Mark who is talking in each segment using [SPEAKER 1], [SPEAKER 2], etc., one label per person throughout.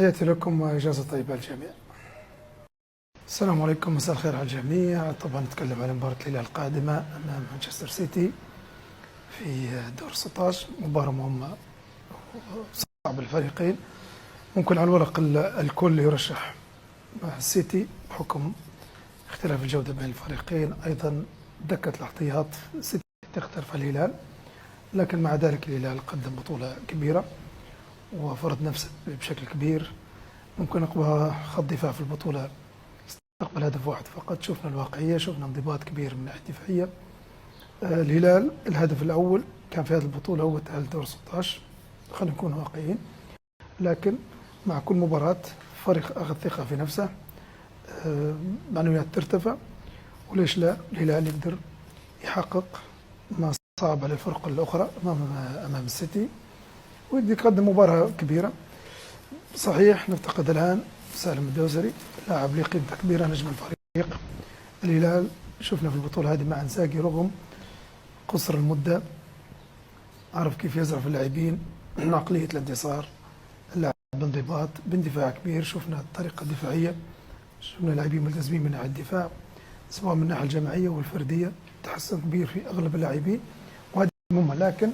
[SPEAKER 1] تحياتي لكم وإجازة طيبة للجميع. السلام عليكم، مساء الخير على الجميع. طبعا نتكلم عن مباراة الهلال القادمة أمام مانشستر سيتي في دور 16. مباراة مهمة صعبة الفريقين. ممكن على الورق الكل يرشح السيتي بحكم اختلاف الجودة بين الفريقين، أيضا دكة الاحتياط السيتي تختلف عن الهلال، لكن مع ذلك الهلال قدم بطولة كبيرة وفرض نفسه بشكل كبير. ممكن أقوى خط دفاع في البطولة استقبل هدف واحد فقط. شفنا الواقعية، شفنا انضباط كبير من الناحية الدفاعية. الهلال الهدف الأول كان في هذه البطولة هو تأهل دور 16، خلينا نكون واقعيين، لكن مع كل مباراة فريق أخذ ثقة في نفسه، معنويات ترتفع، وليش لا الهلال يقدر يحقق ما صعب على الفرق الأخرى أمام السيتي ويقدر يقدم مباراة كبيرة. صحيح نفتقد الآن سالم الدوسري، لاعب له قيمته كبيرة، نجم الفريق. الهلال شفنا في البطولة هذه مع انساقي رغم قصر المدة عرف كيف يزرع في اللاعبين عقلية الانتصار، اللاعب بانضباط باندفاع كبير. شفنا الطريقة الدفاعية، شفنا لاعبين ملتزمين من ناحية الدفاع سواء من الناحية الجماعية والفردية، تحسن كبير في أغلب اللاعبين وهذه مهمة. لكن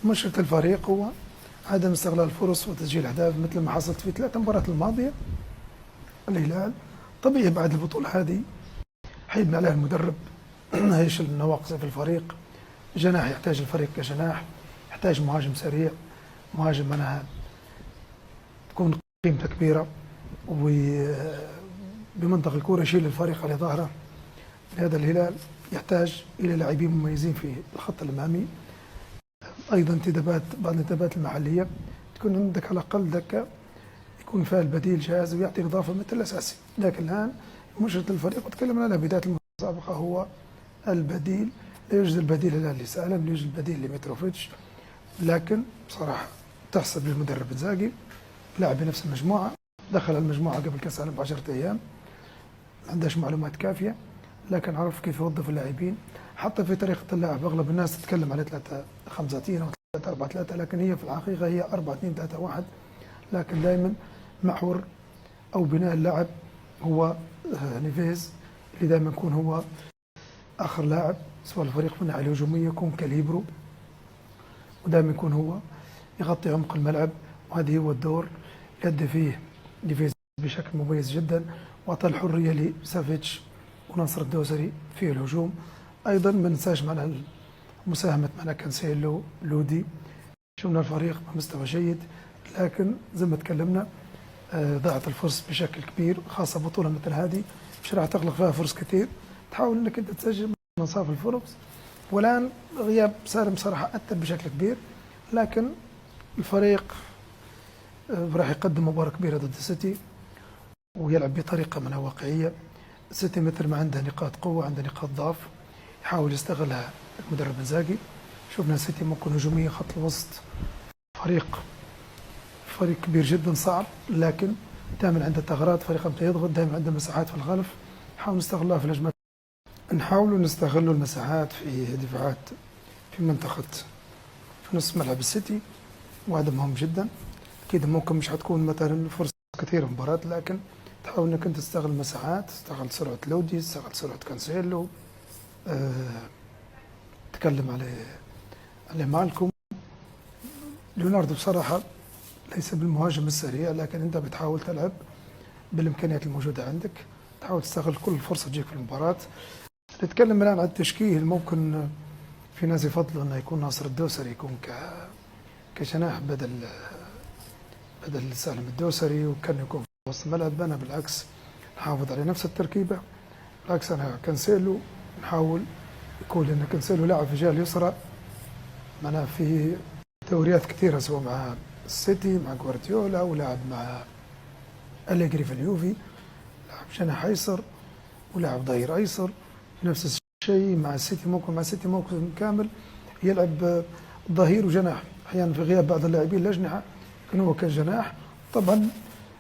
[SPEAKER 1] مشكلة الفريق هو عدم استغلال الفرص وتسجيل أهداف مثل ما حصلت في 3 مباريات الماضية. الهلال طبيعي بعد البطولة هذه حيبني عليها المدرب ايش النواقص في الفريق. جناح يحتاج الفريق كجناح، يحتاج مهاجم سريع، مهاجم معناها تكون قيمته كبيرة وبمنطق الكورة يشيل الفريق على ظهره. لهذا الهلال يحتاج إلى لاعبين مميزين في الخط الأمامي، أيضا انتدابات بعض الانتدابات المحلية تكون عندك على الأقل دكة يكون فيها البديل جاهز ويعطي إضافة مثل الأساسي. لكن الآن مشكلة الفريق وتكلمنا عنها بداية المسابقة هو البديل. لا يوجد البديل الآن لسالم، لا يوجد البديل لمتروفيتش، لكن بصراحة تحسب للمدرب انزاغي، لاعب بنفس المجموعة، دخل المجموعة قبل كأس العالم ب10 أيام، ما عندهاش معلومات كافية، لكن عرف كيف يوظف اللاعبين. حتى في طريقة اللعب أغلب الناس تتكلم على 3-5-2 أو 3-4-3، لكن هي في الحقيقة هي 4-2-3-1. لكن دائما محور أو بناء اللعب هو نيفيز اللي دائما يكون هو آخر لاعب سواء الفريق من الناحية الهجومية، يكون كاليبرو ودائما يكون هو يغطي عمق الملعب، وهذا هو الدور اللي أدى فيه نيفيز بشكل مميز جدا، وأعطى الحرية لسافيتش وناصر الدوسري في الهجوم. أيضا ما ننساش معنا مساهمة معنا كانسيلو لودي، شفنا الفريق بمستوى جيد، لكن زي ما تكلمنا ضاعت الفرص بشكل كبير، خاصة بطولة مثل هذه مش راح تخلق فيها فرص كثير، تحاول انك انت تسجل منصاف الفرص. والان غياب سالم صراحة أثر بشكل كبير، لكن الفريق راح يقدم مباراة كبيرة ضد السيتي ويلعب بطريقة منها واقعية. السيتي مثل ما عنده نقاط قوة عنده نقاط ضعف يحاول يستغلها المدرب انزاغي. شفنا السيتي ممكن هجوميا خط الوسط فريق كبير جدا صعب، لكن دائما عنده ثغرات، فريق متى يضغط دائما عنده مساحات في الخلف، نحاول نستغلها في الهجمات، نحاولوا نستغلوا المساحات في دفاعات في منطقة في نص ملعب السيتي، وهذا مهم جدا. اكيد ممكن مش حتكون مثلا فرص كثيرة في المباراة، لكن تحاول انك انت تستغل المساحات، تستغل سرعة لودي، تستغل سرعة كانسيلو، تكلم على مالكم. ليوناردو بصراحة ليس بالمهاجم السريع، لكن انت بتحاول تلعب بالامكانيات الموجوده عندك، تحاول تستغل كل فرصه تجيك في المباراه. نتكلم الان عن التشكيل. ممكن في ناس يفضلوا انه يكون ناصر الدوسري يكون كجناح بدل سالم الدوسري، وكان يكون في وسط الملعب. انا بالعكس نحافظ على نفس التركيبه، بالعكس انا كانسيلو نحاول يكون، لان كانسيلو لاعب في الجهه اليسرى معنا في دوريات كثيره سواء مع السيتي مع جوارديولا ولعب مع أليجري في اليوفي، لعب جناح ايسر ولعب ظهير ايسر. نفس الشيء مع السيتي، موسم كامل يلعب ظهير وجناح، احيانا في غياب بعض اللاعبين الاجنحه كان هو كجناح. طبعا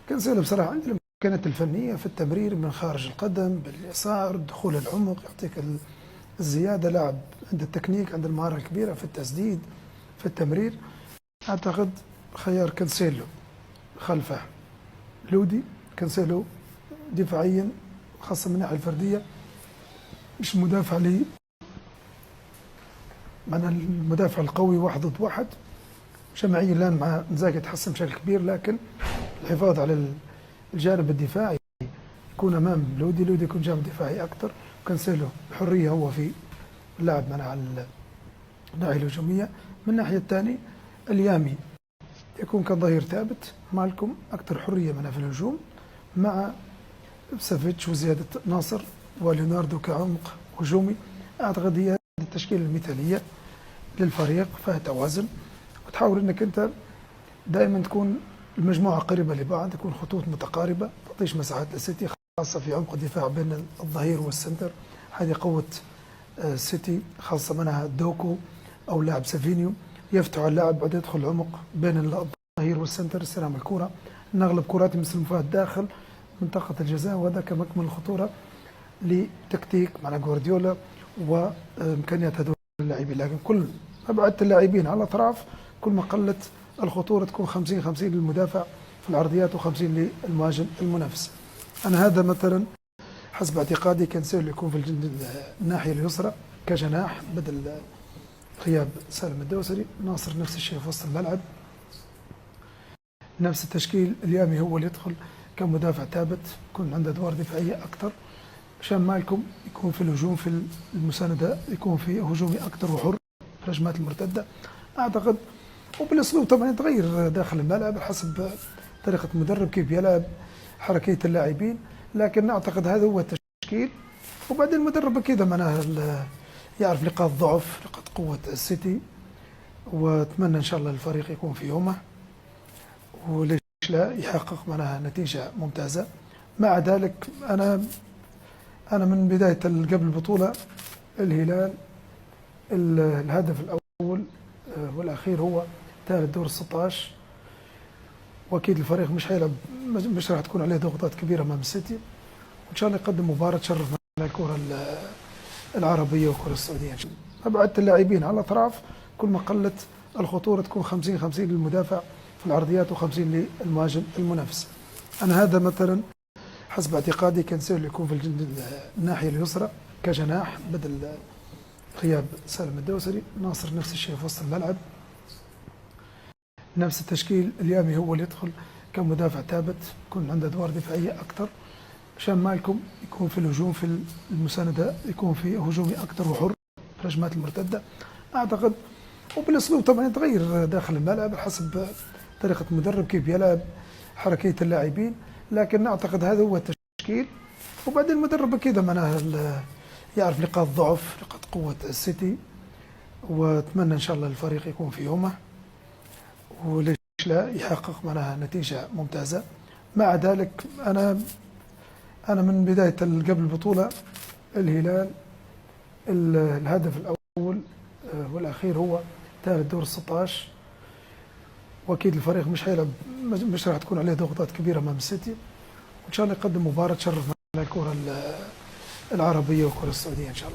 [SPEAKER 1] كانسيلو بصراحه عنده الامكانيات الفنيه في التمرير من خارج القدم باليسار، دخول العمق، يعطيك الزياده، لاعب عنده التكنيك، عنده المهاره الكبيره في التسديد في التمرير. اعتقد خيار كانسيلو خلفه لودي كانسيلو دفاعيا خاصة من الناحية الفردية مش مدافع لي، معناها المدافع القوي واحد ضد واحد. جماعيا الآن مع انزاغي تحسن بشكل كبير، لكن الحفاظ على الجانب الدفاعي يكون أمام لودي يكون جانب دفاعي أكثر، وكانسيلو بحرية هو في اللعب مع الناحية الهجومية. من الناحية الثانية اليامي يكون كظهير ثابت، مالكم أكثر حرية منها في الهجوم، مع سافيتش وزيادة ناصر وليوناردو كعمق هجومي. أعتقد هي التشكيلة المثالية للفريق، فيها توازن، وتحاول أنك أنت دائما تكون المجموعة قريبة لبعض، تكون خطوط متقاربة، تعطيش مساحات للسيتي خاصة في عمق الدفاع بين الظهير والسنتر. هذه قوة السيتي، خاصة منها دوكو أو لاعب سافينيو يفتح اللاعب بعد يدخل العمق بين الظهير والسنتر، استلام الكرة، نغلب كرات مثل المفاهات داخل منطقة الجزاء، وهذا كمكمن الخطورة لتكتيك مع جوارديولا وإمكانيات هذول اللاعبين. لكن كل ما بعدت اللاعبين على الأطراف كل ما قلت الخطورة، تكون 50-50 للمدافع في العرضيات و50 للمهاجم المنافس. أنا هذا مثلا حسب اعتقادي كانسيلو يكون في الناحية اليسرى كجناح بدل غياب سالم الدوسري. ناصر نفس الشيء في وسط الملعب، نفس التشكيل. اليامي هو اللي يدخل كمدافع ثابت، يكون عنده ادوار دفاعيه اكثر. هشام مالكم يكون في الهجوم، في المسانده يكون في هجومي اكثر وحر في الهجمات المرتده اعتقد. وبالاسلوب طبعا يتغير داخل الملعب حسب طريقه المدرب كيف يلعب، حركيه اللاعبين، لكن اعتقد هذا هو التشكيل. وبعدين المدرب اكيد معناها يعرف نقاط ضعف نقاط قوه السيتي، واتمنى ان شاء الله الفريق يكون في يومه، وليش لا يحقق معناها نتيجه ممتازه. مع ذلك انا من بدايه قبل البطوله الهلال الهدف الاول والاخير هو ثالث دور 16، واكيد الفريق مش حيلعب، مش راح تكون عليه ضغوطات كبيره امام السيتي، وان شاء الله يقدم مباراه تشرف مع الكره العربيه والكره السعوديه. ابعدت اللاعبين على الاطراف كل ما قلت الخطوره، تكون 50-50 للمدافع في العرضيات و50 للمهاجم المنافس. انا هذا مثلا حسب اعتقادي كانسيلو يكون في الناحيه اليسرى كجناح بدل غياب سالم الدوسري. ناصر نفس الشيء في وسط الملعب، نفس التشكيل. اليامي هو اللي يدخل كمدافع ثابت، يكون عنده ادوار دفاعيه اكثر. هشام مالكم يكون في الهجوم، في المسانده يكون في هجومي اكثر وحر في الهجمات المرتده اعتقد. وبالاسلوب طبعا يتغير داخل الملعب حسب طريقه المدرب كيف يلعب، حركيه اللاعبين، لكن اعتقد هذا هو التشكيل. وبعدين المدرب اكيد معناها يعرف نقاط ضعف نقاط قوه السيتي، واتمنى ان شاء الله الفريق يكون في يومه، وليش لا يحقق معناها نتيجه ممتازه. مع ذلك انا من بدايه قبل البطوله الهلال الهدف الاول والاخير هو ثالث دور 16، واكيد الفريق مش حيلعب، مش راح تكون عليه ضغوطات كبيره امام السيتي، وان شاء الله يقدم مباراه تشرف مع الكره العربيه والكره السعوديه ان شاء الله.